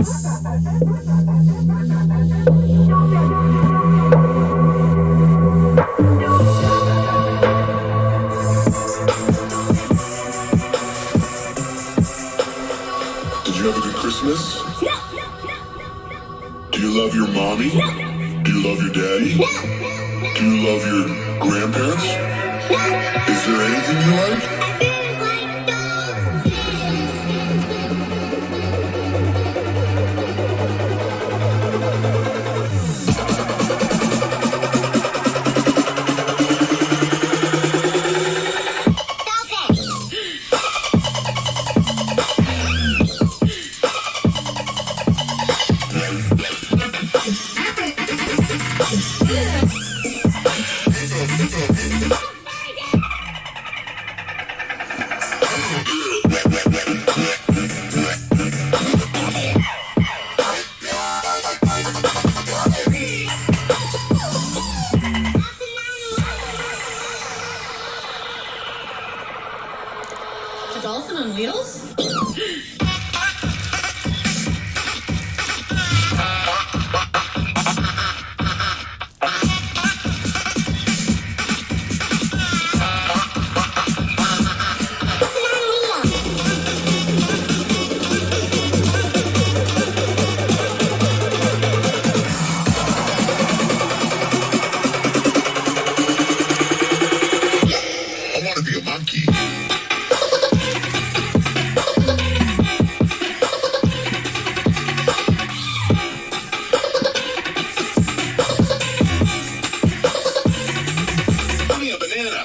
Did you have a good Christmas? Do you love your mommy? Do you love your daddy? Do you love your grandparents? Is there anything you like? A dolphin on wheels? I want to be a monkey. Give me a banana.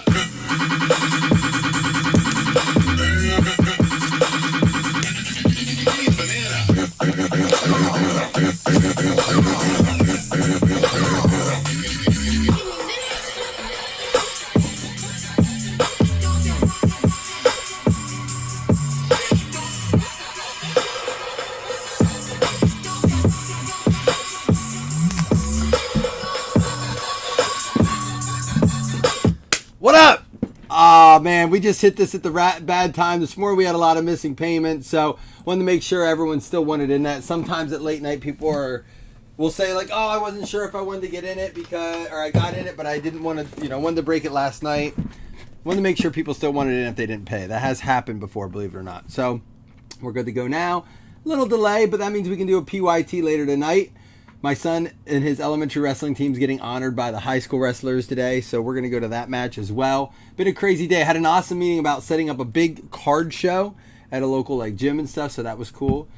What up? Aw, man, we just hit this at the bad time. This morning we had a lot of missing payments, so wanted to make sure everyone still wanted in that. Sometimes at late night people will say like, oh, I wasn't sure if I wanted to get in it or I got in it, but I didn't want to, wanted to break it last night. Wanted to make sure people still wanted in if they didn't pay. That has happened before, believe it or not. So we're good to go now. A little delay, but that means we can do a PYT later tonight. My son and his elementary wrestling team's getting honored by the high school wrestlers today, so we're going to go to that match as well. Been a crazy day. Had an awesome meeting about setting up a big card show at a local gym and stuff, so that was cool.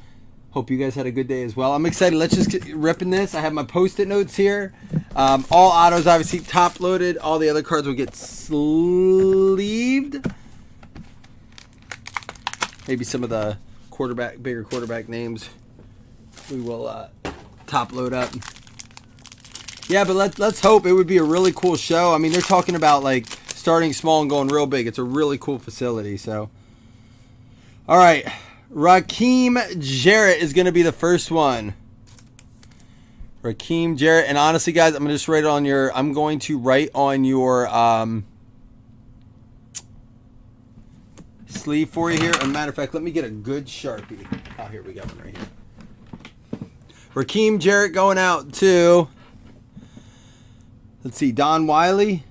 Hope you guys had a good day as well. I'm excited. Let's just get ripping this. I have my Post-it notes here. All autos obviously top loaded. All the other cards will get sleeved. Maybe some of the bigger quarterback names we will top load up. Yeah, but let's hope. It would be a really cool show. I mean, they're talking about starting small and going real big. It's a really cool facility. So, all right, Raheem Jarrett is going to be the first one. Raheem Jarrett, and honestly, guys, I'm going to just write on your. I'm going to write on your sleeve for you here. As a matter of fact, let me get a good Sharpie. Oh, here we go, one right here. Raheem Jarrett going out to, let's see, Don Wiley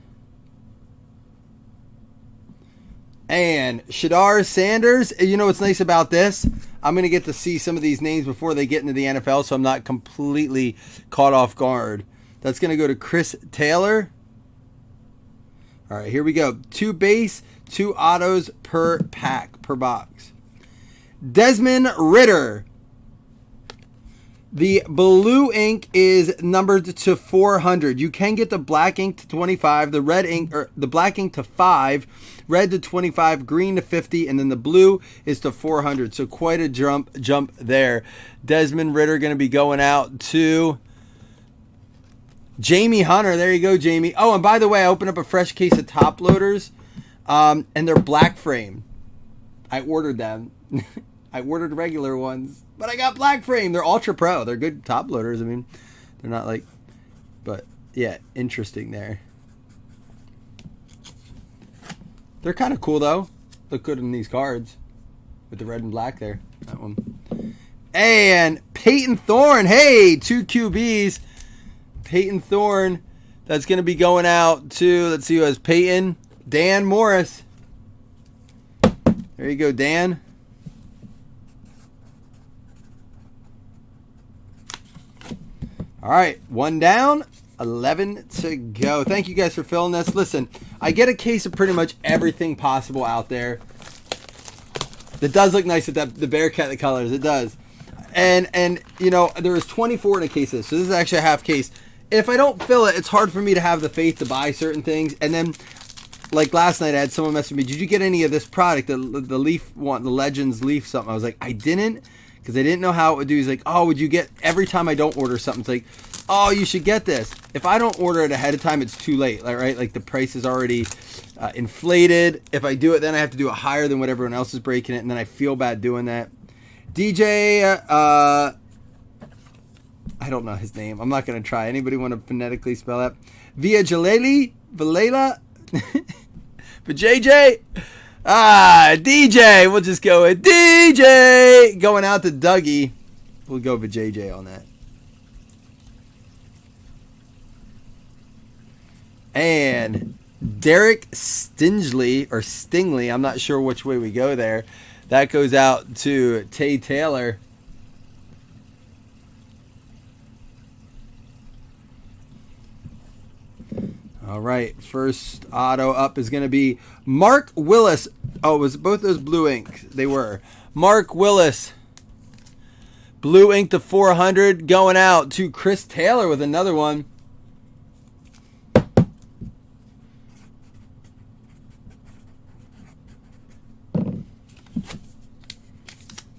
and Shadar Sanders. You know what's nice about this? I'm going to get to see some of these names before they get into the NFL, so I'm not completely caught off guard. That's going to go to Chris Taylor. All right, here we go. 2 base, 2 autos per pack, per box. Desmond Ridder. The blue ink is numbered to 400. You can get the black ink to 25, the red ink or the black ink to 5, red to 25, green to 50, and then the blue is to 400. So quite a jump there. Desmond Ridder going to be going out to Jamie Hunter. There you go, Jamie. Oh, and by the way, I opened up a fresh case of top loaders, and they're black frame. I ordered them. I ordered regular ones, but I got black frame. They're ultra pro. They're good top loaders. I mean, they're not but yeah, interesting there. They're kind of cool though. Look good in these cards with the red and black there. That one. And Peyton Thorne. Hey, 2 QBs. Peyton Thorne. That's going to be going out to, let's see who has Peyton. Dan Morris. There you go, Dan. All right, 1 down, 11 to go. Thank you guys for filling this. Listen, I get a case of pretty much everything possible out there. It does look nice with that, the Bearcat, the colors. It does. And you know, there was 24 in a case of this, so this is actually a half case. If I don't fill it, it's hard for me to have the faith to buy certain things. And then, like last night, I had someone message me, did you get any of this product, the Leaf one, the Legends Leaf something? I was like, I didn't, because I didn't know how it would do. He's like, oh, would you get, every time I don't order something, it's like, oh, you should get this. If I don't order it ahead of time, it's too late, right? Like the price is already inflated. If I do it, then I have to do it higher than what everyone else is breaking it, and then I feel bad doing that. DJ, I don't know his name. I'm not going to try. Anybody want to phonetically spell that? Via Jaleli? Valela? But JJ? DJ. We'll just go with DJ. Going out to Dougie. We'll go with JJ on that. And Derek Stingley, or Stingley, I'm not sure which way we go there. That goes out to Tay Taylor. All right, first auto up is going to be Mark Willis. Oh, it was both those blue ink. They were. Mark Willis. Blue ink to 400 going out to Chris Taylor with another one.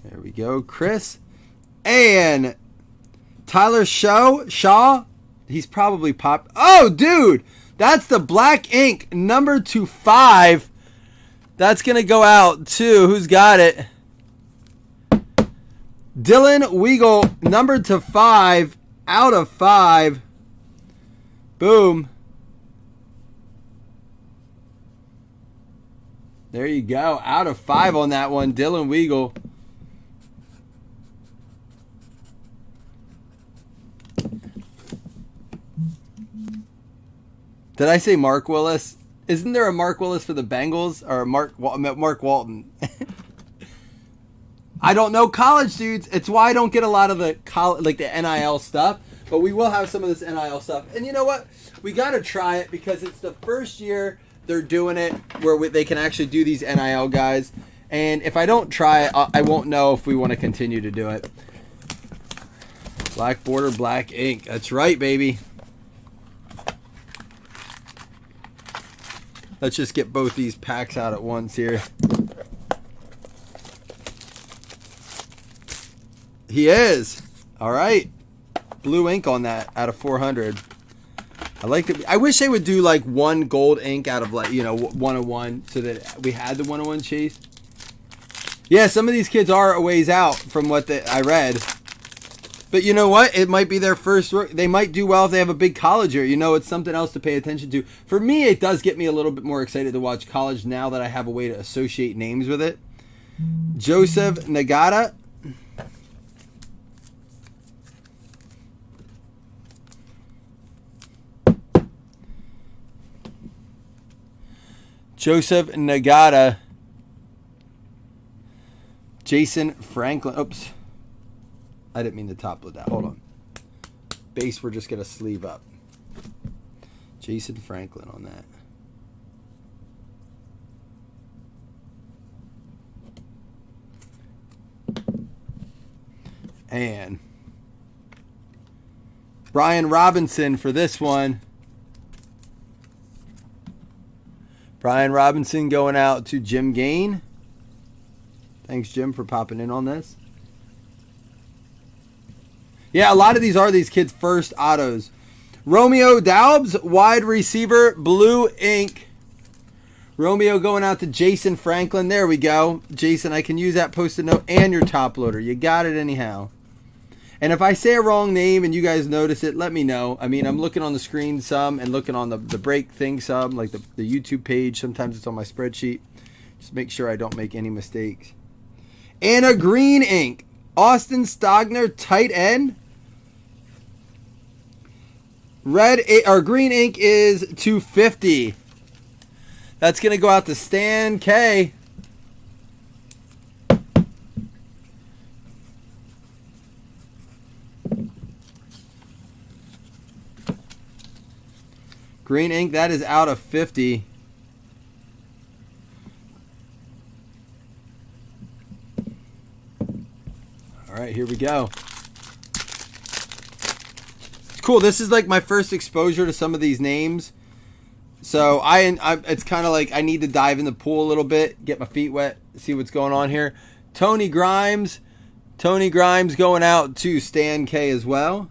There we go, Chris. And Tyler Shaw. He's probably popped. Oh, dude. That's the black ink, number 25. That's going to go out to, who's got it? Dylan Weagle, number to 5, out of 5. Boom. There you go. Out of 5 on that one, Dylan Weagle. Did I say Mark Willis? Isn't there a Mark Willis for the Bengals? Or Mark Walton? I don't know college dudes. It's why I don't get a lot of the like the NIL stuff. But we will have some of this NIL stuff. And you know what? We got to try it because it's the first year they're doing it where they can actually do these NIL guys. And if I don't try it, I won't know if we want to continue to do it. Black border, black ink. That's right, baby. Let's just get both these packs out at once here. He is. All right. Blue ink on that out of 400. I like it. I wish they would do like one gold ink out of like, 101 so that we had the 101 chase. Yeah, some of these kids are a ways out from what I read. But you know what? It might be their first. They might do well if they have a big college year. It's something else to pay attention to. For me, it does get me a little bit more excited to watch college now that I have a way to associate names with it. Joseph Nagata. Joseph Nagata. Jason Franklin. Oops. I didn't mean to top load that. Hold on. Base, we're just going to sleeve up. Jason Franklin on that. And Brian Robinson for this one. Brian Robinson going out to Jim Gain. Thanks, Jim, for popping in on this. Yeah, a lot of these are these kids' first autos. Romeo Daubs, wide receiver, blue ink. Romeo going out to Jason Franklin. There we go. Jason, I can use that Post-it note and your top loader. You got it anyhow. And if I say a wrong name and you guys notice it, let me know. I mean, I'm looking on the screen some and looking on the break thing some, like the YouTube page. Sometimes it's on my spreadsheet. Just make sure I don't make any mistakes. And a green ink. Austin Stogner, tight end. Green ink is 250. That's going to go out to Stan K. Green ink, that is out of 50. All right, here we go. It's cool. This is like my first exposure to some of these names. So it's kind of like I need to dive in the pool a little bit, get my feet wet, see what's going on here. Tony Grimes. Tony Grimes going out to Stan K as well.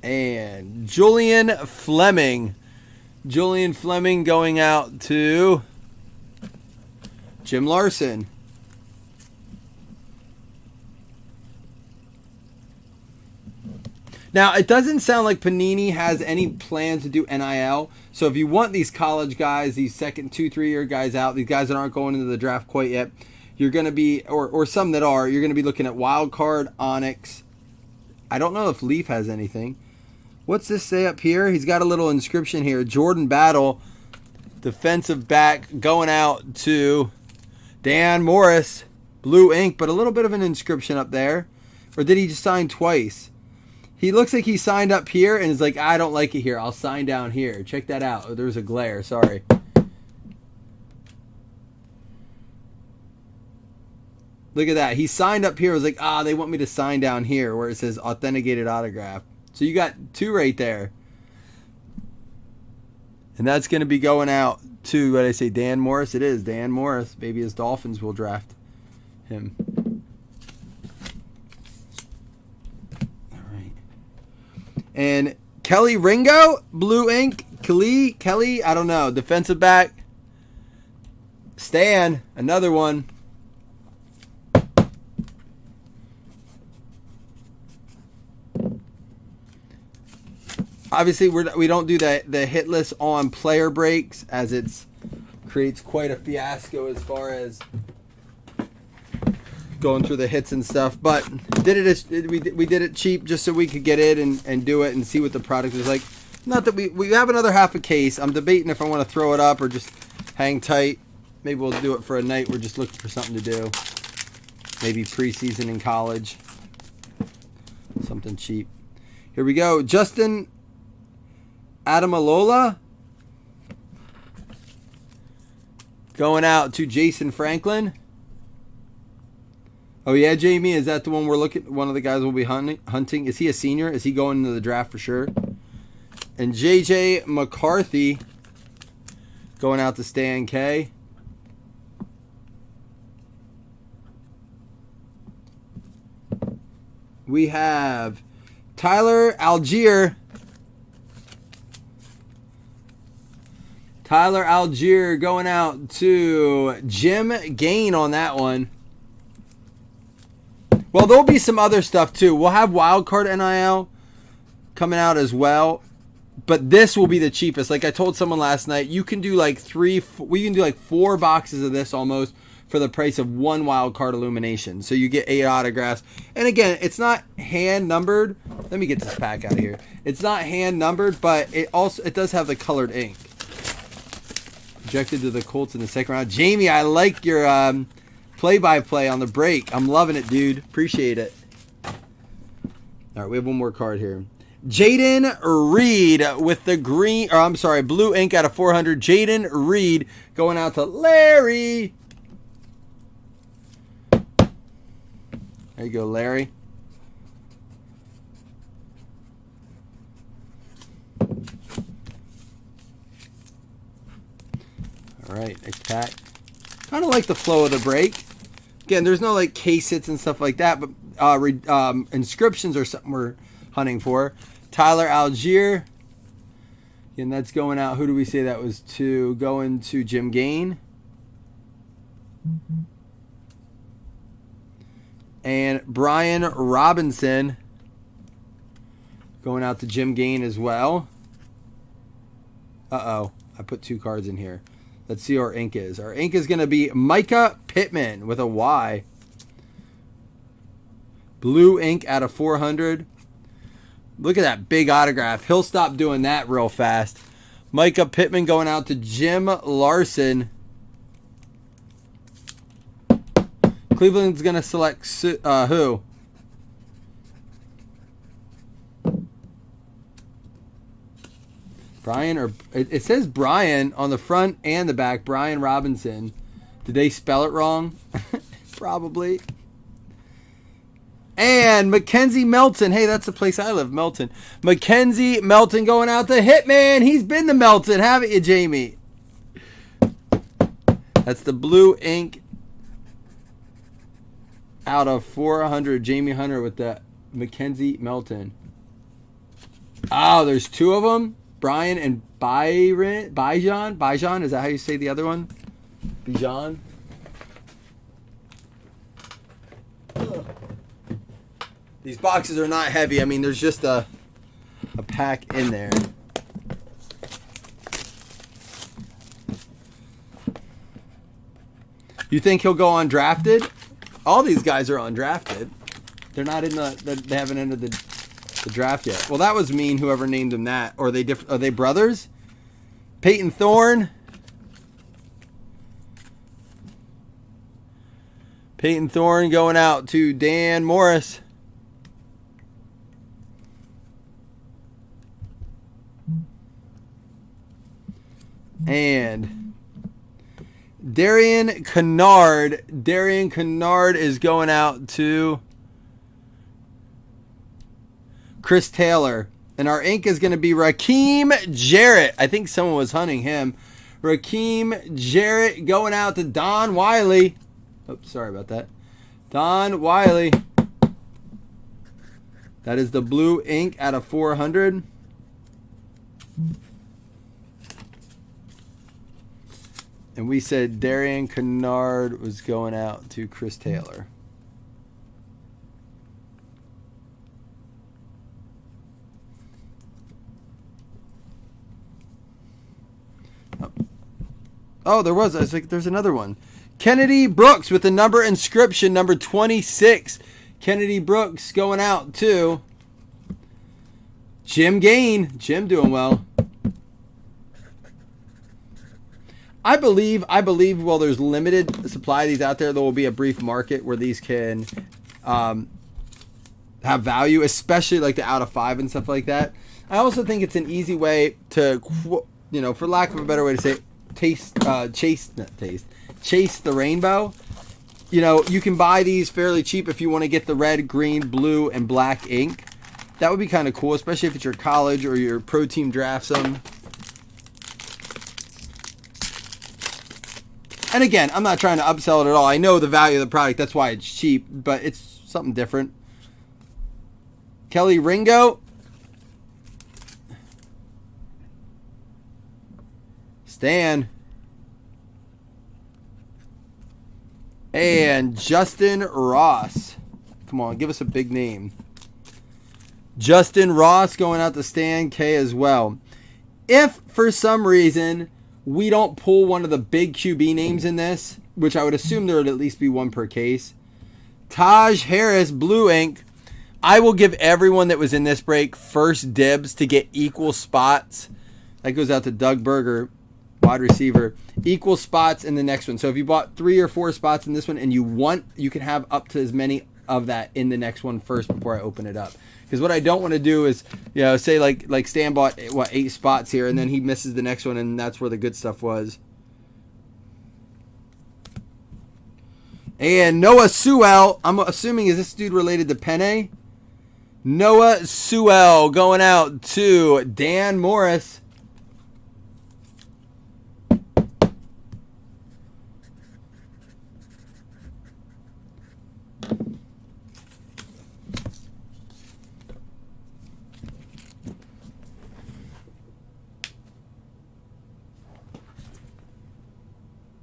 And Julian Fleming. Julian Fleming going out to Jim Larson. Now, it doesn't sound like Panini has any plans to do NIL. So if you want these college guys, these second 2-3 year guys out, these guys that aren't going into the draft quite yet, you're going to be, or some that are, you're going to be looking at Wild Card, Onyx. I don't know if Leaf has anything. What's this say up here? He's got a little inscription here. Jordan Battle, defensive back, going out to Dan Morris. Blue ink, but a little bit of an inscription up there. Or did he just sign twice? He looks like he signed up here and is like, I don't like it here. I'll sign down here. Check that out. Oh, there's a glare. Sorry. Look at that. He signed up here. I was like, they want me to sign down here where it says authenticated autograph. So you got two right there. And that's going to be going out to, what did I say, Dan Morris? It is Dan Morris. Maybe his Dolphins will draft him. All right. And Kelly Ringo, blue ink. Kelly, I don't know. Defensive back. Stan, another one. Obviously, we don't do the hit list on player breaks, as it creates quite a fiasco as far as going through the hits and stuff. But we did it cheap just so we could get in and do it and see what the product is like. Not that we have another half a case. I'm debating if I want to throw it up or just hang tight. Maybe we'll do it for a night. We're just looking for something to do. Maybe preseason in college. Something cheap. Here we go. Justin Adamalola going out to Jason Franklin. Oh yeah, Jamie, is that the one we're looking? One of the guys we'll be hunting. Is he a senior? Is he going into the draft for sure? And JJ McCarthy going out to Stan K. We have Tyler Algier. Tyler Algier going out to Jim Gain on that one. Well, there'll be some other stuff too. We'll have Wildcard NIL coming out as well. But this will be the cheapest. Like I told someone last night, you can do like 4 boxes of this almost for the price of one Wildcard Illumination. So you get 8 autographs. And again, it's not hand numbered. Let me get this pack out of here. It's not hand numbered, but it does have the colored ink. Projected to the Colts in the second round. Jamie, I like your play-by-play on the break. I'm loving it, dude. Appreciate it. All right, we have one more card here. Jaden Reed with the blue ink out of 400. Jaden Reed going out to Larry. There you go, Larry. All right, next pack. Kind of like the flow of the break. Again, there's no like case hits and stuff like that, but inscriptions are something we're hunting for. Tyler Algier. And that's going out. Who do we say that was to? Going to Jim Gain. And Brian Robinson going out to Jim Gain as well. Uh-oh. I put 2 cards in here. Let's see who our ink is. Our ink is going to be Micah Pittman with a Y. Blue ink out of 400. Look at that big autograph. He'll stop doing that real fast. Micah Pittman going out to Jim Larson. Cleveland's going to select who? Brian, or it says Brian on the front and the back. Brian Robinson. Did they spell it wrong? Probably. And Mackenzie Melton. Hey, that's the place I live, Melton. Mackenzie Melton going out to Hitman. He's been to Melton, haven't you, Jamie? That's the blue ink out of 400. Jamie Hunter with the Mackenzie Melton. Oh, there's two of them. Brian and Bijan. Bijan, is that how you say the other one? Bijan. These boxes are not heavy. I mean, there's just a pack in there. You think he'll go undrafted? All these guys are undrafted. They're not in they haven't entered the draft yet. Well, that was mean, whoever named him that. Or are they brothers? Peyton Thorne. Peyton Thorne going out to Dan Morris. And Darian Kennard. Darian Kennard is going out to Chris Taylor. And our ink is going to be Raheem Jarrett. I think someone was hunting him. Raheem Jarrett going out to Don Wiley. Oops, sorry about that. Don Wiley. That is the blue ink out of 400. And we said Darian Kennard was going out to Chris Taylor. Oh, there was. I was like, there's another one. Kennedy Brooks with the number inscription, number 26. Kennedy Brooks going out to Jim Gain. Jim doing well. I believe, while there's limited supply of these out there will be a brief market where these can have value, especially like the out of 5 and stuff like that. I also think it's an easy way to, for lack of a better way to say it, chase the rainbow. You can buy these fairly cheap if you want to get the red, green, blue, and black ink. That would be kind of cool, especially if it's your college or your pro team drafts them. And again, I'm not trying to upsell it at all. I know the value of the product. That's why it's cheap, but it's something different. Kelly Ringo. Stan. And Justin Ross. Come on, give us a big name. Justin Ross going out to Stan K as well. If for some reason we don't pull one of the big QB names in this, which I would assume there would at least be one per case. Taj Harris, blue ink. I will give everyone that was in this break first dibs to get equal spots. That goes out to Doug Berger, wide receiver. Equal spots in the next one. So if you bought 3 or 4 spots in this one and you can have up to as many of that in the next one first before I open it up. Because what I don't want to do is, say like Stan bought 8 spots here, and then he misses the next one, and that's where the good stuff was. And Noah Sewell, I'm assuming, is this dude related to Penne? Noah Sewell going out to Dan Morris.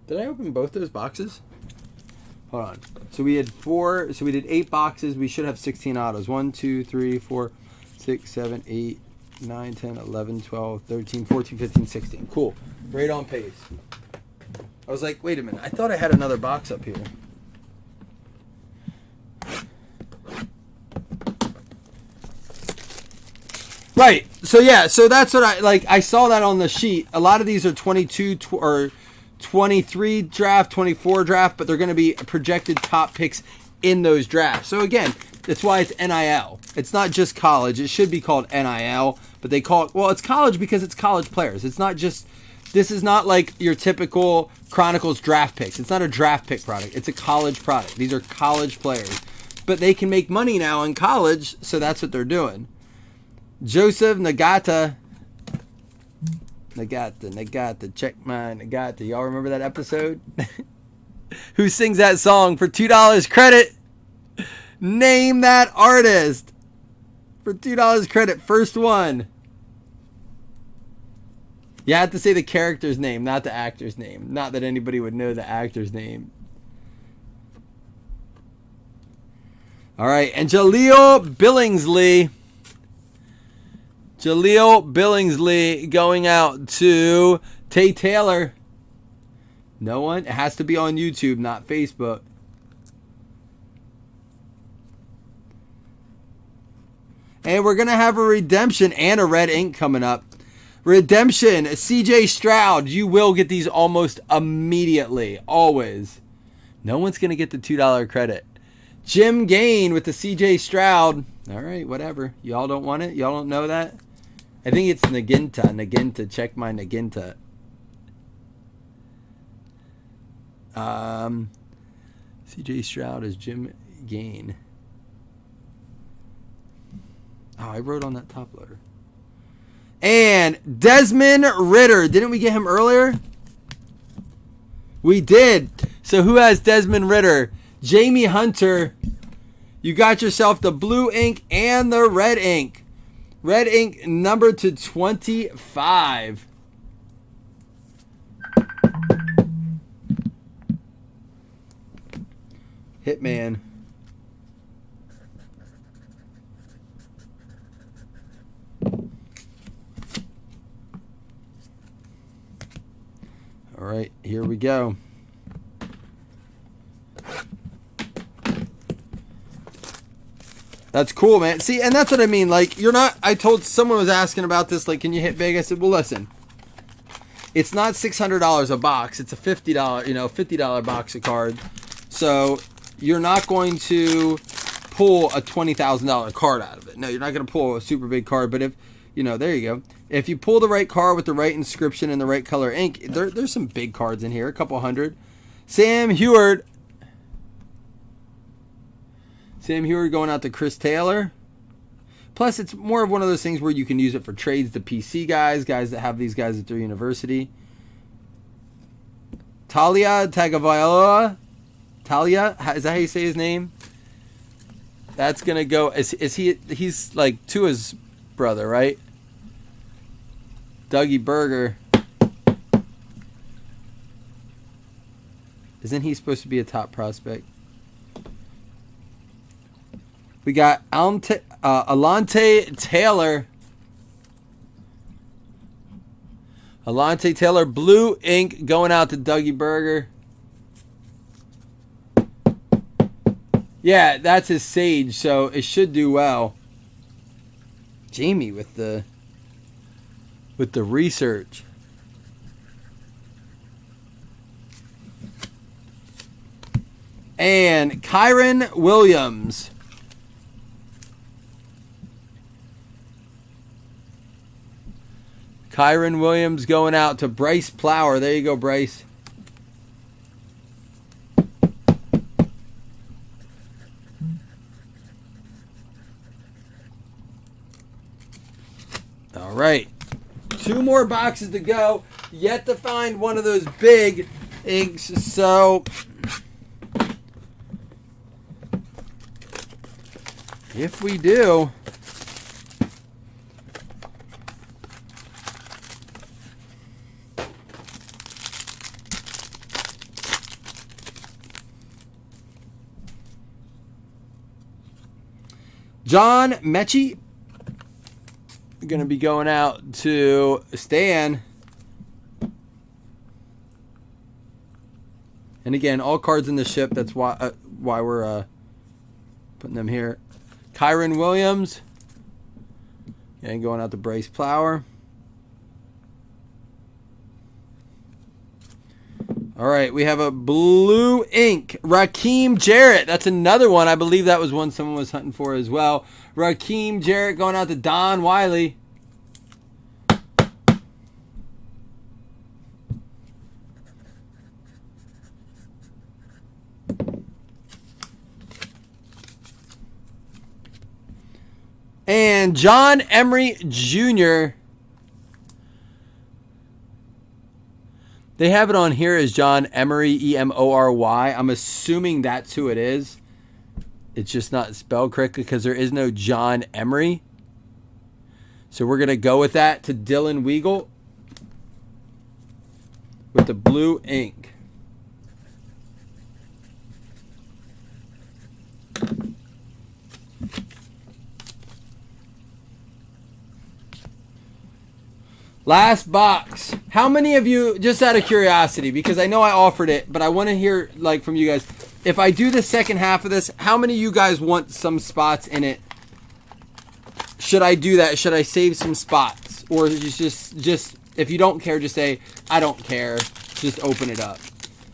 Did I open both those boxes? Hold on. So we had 4. So we did 8 boxes. We should have 16 autos. 1, 2, 3, 4, 6, 7, 8, 9, 10, 11, 12, 13, 14, 15, 16. Cool. Right on pace. I was like, wait a minute. I thought I had another box up here. Right. So yeah. So that's what I like. I saw that on the sheet. A lot of these are 22 or 23 draft, 24 draft, but they're going to be projected top picks in those drafts. So again, that's why it's NIL. It's not just college. It should be called NIL, but they call it, well, it's college because it's college players. It's not just, this is not like your typical Chronicles draft picks. It's not a draft pick product. It's a college product. These are college players, but they can make money now in college, so that's what they're doing. Joseph Nagata, check my Nagata. Y'all remember that episode? Who sings that song for $2 credit? Name that artist. For $2 credit, first one. You have to say the character's name, not the actor's name. Not that anybody would know the actor's name. All right, and Jaleel Billingsley. Jaleel Billingsley going out to Tay Taylor. No one? It has to be on YouTube, not Facebook. And we're going to have a redemption and a red ink coming up. Redemption, CJ Stroud. You will get these almost immediately. Always. No one's going to get the $2 credit. Jim Gain with the CJ Stroud. All right, whatever. Y'all don't want it? Y'all don't know that? I think it's Naginta. Check my Naginta. CJ Stroud is Jim Gain. Oh, I wrote on that top loader. And Desmond Ritter. Didn't we get him earlier? We did. So who has Desmond Ritter? Jamie Hunter. You got yourself the blue ink and the red ink. Red ink number to 25. Hitman. All right, here we go. That's cool, man. See, and that's what I mean. Like, you're not, I told someone was asking about this, like, can you hit big? I said, well, listen, it's not $600 a box. It's a $50, $50 box of cards. So you're not going to pull a $20,000 card out of it. No, you're not going to pull a super big card. But if, there you go. If you pull the right card with the right inscription and the right color ink, there's some big cards in here, a couple hundred. Sam Heward. Sam Heward going out to Chris Taylor. Plus, it's more of one of those things where you can use it for trades to PC guys that have these guys at their university. Talia Tagovailoa. Talia, is that how you say his name? That's going to go, he's like Tua's brother, right? Dougie Berger. Isn't he supposed to be a top prospect? We got Alante Taylor. Alante Taylor, blue ink going out to Dougie Berger. Yeah, that's his Sage, so it should do well. Jamie with the research. And Kyron Williams. Kyron Williams going out to Bryce Plower. There you go, Bryce. All right. 2 more boxes to go. Yet to find one of those big inks. So if we do, John Mechie going to be going out to Stan. And again, all cards in the ship. That's why we're putting them here. Kyron Williams. And going out to Bryce Plower. All right, we have a blue ink. Raheem Jarrett. That's another one. I believe that was one someone was hunting for as well. Raheem Jarrett going out to Don Wiley. And John Emery Jr. They have it on here as John Emery, E-M-O-R-Y. I'm assuming that's who it is. It's just not spelled correctly because there is no John Emery. So we're going to go with that to Dylan Weigel with the blue ink. Last box. How many of you, just out of curiosity, because I know I offered it, but I want to hear like from you guys, if I do the second half of this, how many of you guys want some spots in it? Should I do that? Should I save some spots? Or just if you don't care, just say, I don't care. Just open it up.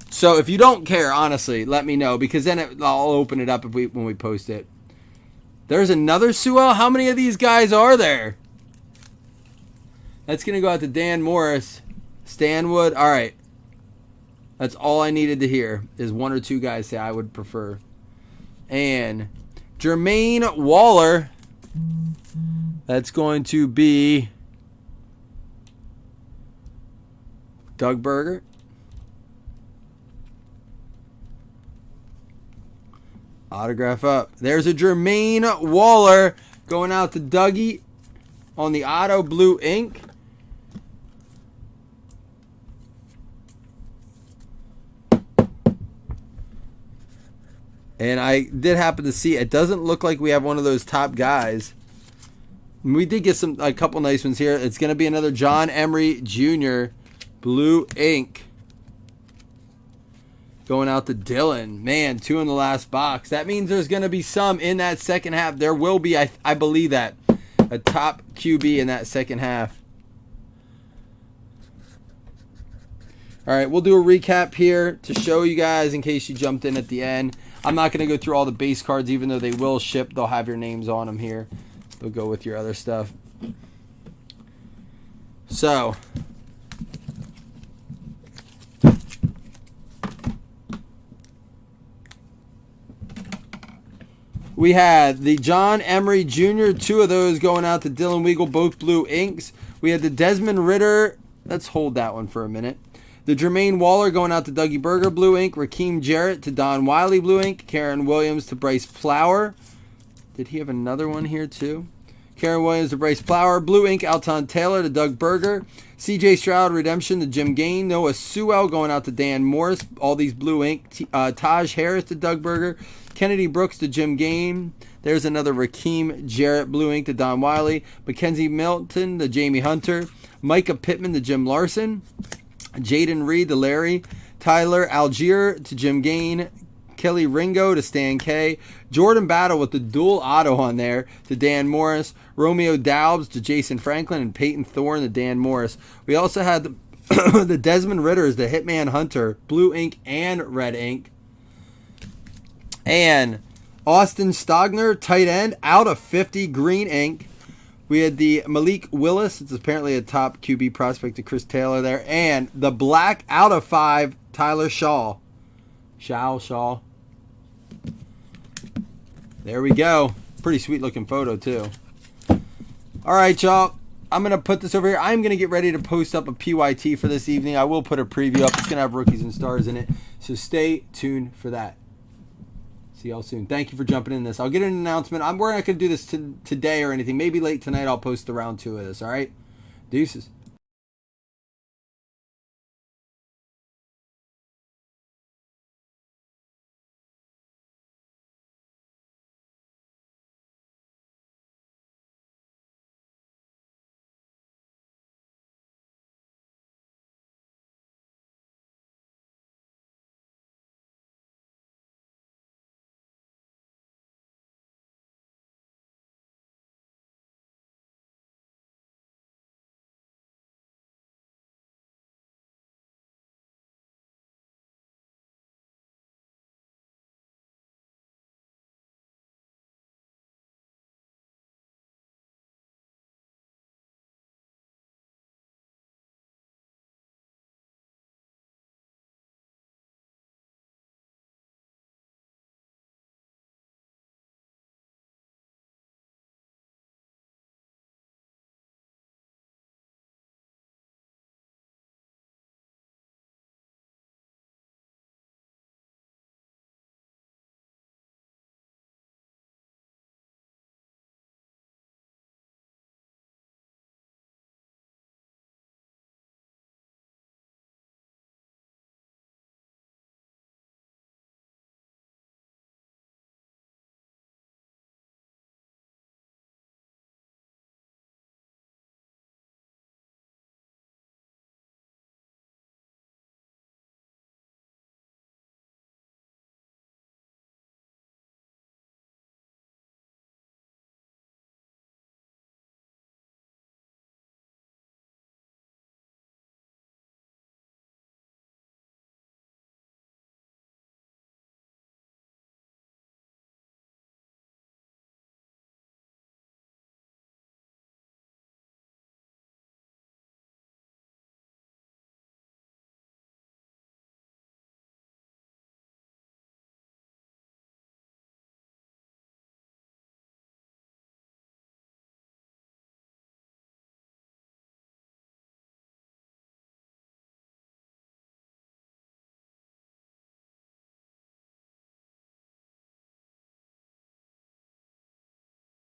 So if you don't care, honestly, let me know, because then I'll open it up when we post it. There's another Sewell. How many of these guys are there? That's going to go out to Dan Morris. Stanwood. All right. That's all I needed to hear is one or two guys say I would prefer. And Jermaine Waller. That's going to be Doug Berger. Autograph up. There's a Jermaine Waller going out to Dougie on the auto blue ink. And I did happen to see, it doesn't look like we have one of those top guys. We did get a couple nice ones here. It's going to be another John Emery Jr. blue ink. Going out to Dylan. Man, 2 in the last box. That means there's going to be some in that second half. There will be, I believe that, a top QB in that second half. All right, we'll do a recap here to show you guys in case you jumped in at the end. I'm not going to go through all the base cards, even though they will ship. They'll have your names on them here. They'll go with your other stuff. So, we had the John Emery Jr., 2 of those going out to Dylan Weigel, both blue inks. We had the Desmond Ritter. Let's hold that one for a minute. The Jermaine Waller going out to Dougie Berger, blue ink. Raheem Jarrett to Don Wiley, blue ink. Karen Williams to Bryce Plower. Did he have another one here too? Karen Williams to Bryce Plower, blue ink. Alton Taylor to Doug Berger. C.J. Stroud Redemption to Jim Gain. Noah Sewell going out to Dan Morris. All these blue ink. Taj Harris to Doug Berger. Kennedy Brooks to Jim Gain. There's another Raheem Jarrett, blue ink to Don Wiley. Mackenzie Milton to Jamie Hunter. Micah Pittman to Jim Larson. Jaden Reed to Larry. Tyler Algier to Jim Gain. Kelly Ringo to Stan K. Jordan Battle with the dual auto on there to Dan Morris. Romeo Daubs to Jason Franklin. And Peyton Thorne to Dan Morris. We also had the Desmond Ritters, the Hitman Hunter, blue ink and red ink. And Austin Stogner, tight end, out of 50, green ink. We had the Malik Willis. It's apparently a top QB prospect to Chris Taylor there. And the black out of 5, Tyler Shaw. Shaw. There we go. Pretty sweet looking photo too. All right, y'all. I'm going to put this over here. I'm going to get ready to post up a PYT for this evening. I will put a preview up. It's going to have rookies and stars in it. So stay tuned for that. See y'all soon. Thank you for jumping in this. I'll get an announcement. We're not going to do this today or anything. Maybe late tonight I'll post the round 2 of this. All right? Deuces.